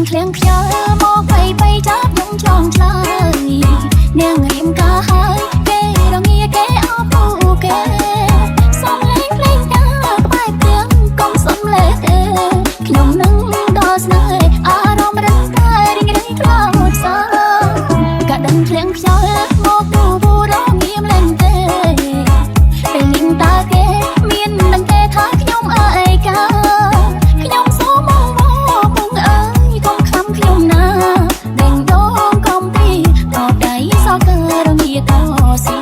ឃ្លាំងខ្យល់មកไปចាប់ខ្ញុំឆ្លងឆ្លើយនាងរៀមកាហើយគេរងាគេអបពូគេសំលេងភ្លេងការក្បែរព្រៀងកុំសំលេងទេខ្ញុំនឹងដល់ស្នេហ៍អារម្មណ៍រឹងតែរីងរៃខ្លាំងសោក៏ដឹងឃ្លាំងខ្យល់មកពូរងាមលែងទេពេលនាងតើគេមានដឹងទេថាខ្ញុំអើយកាខ្ញុំសូមមកពុងអើយកុំខំខ្ញុំណាដេញដងកុំពីតបដៃសោកើរងាតស៊ី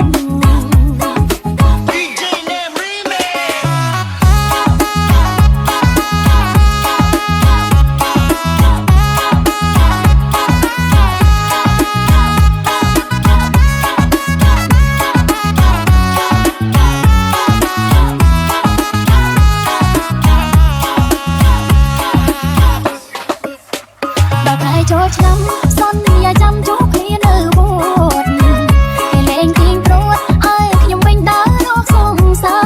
ចូលឆ្នាំសន្យាចាំជួបគ្នានៅវត្តគេលេងទៀងព្រួតឲ្យខ្ញុំវិញដើររកសងសា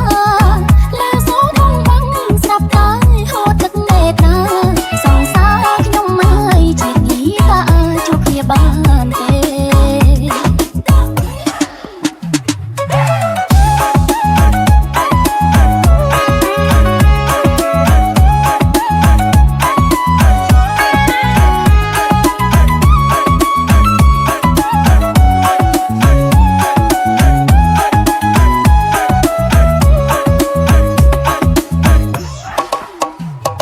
លើសូមបងបងស្រាប់តែហូតទឹកមេត្រាសងសាខ្ញុំហើយជានេះតើជួបគ្នាបានទេ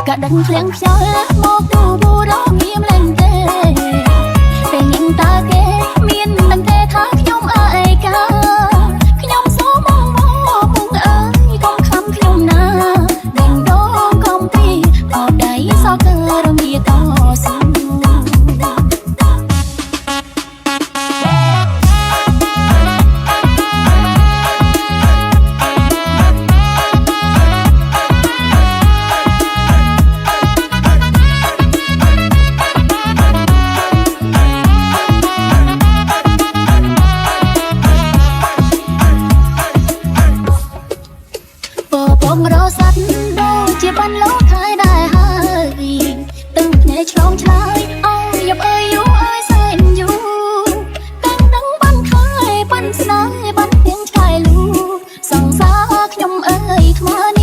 ក៏ដឹងឃ្លាំងខ្យល់មកទូបូរងាមលែងទេពេលញ៉ាំតើគេមានដឹងទេថាខ្ញុំអើយកាខ្ញុំសូមមកពុងអើយកុំខំខ្ញុំណាដេញដងកុំពីអបដៃសោកើរងាតស៊ូបងរស់សាត់ដូចជាបានលោកហើយដែរហើយទឹកភ្នែកឆ្លងឆ្លើយអើយយ៉ាប់អើយយូអើយសែនយូទាំងដឹងបានខើយបានស្នេហ៍បានទៀងឆ្កែលូសង្សារខ្ញុំអើយខ្មៅ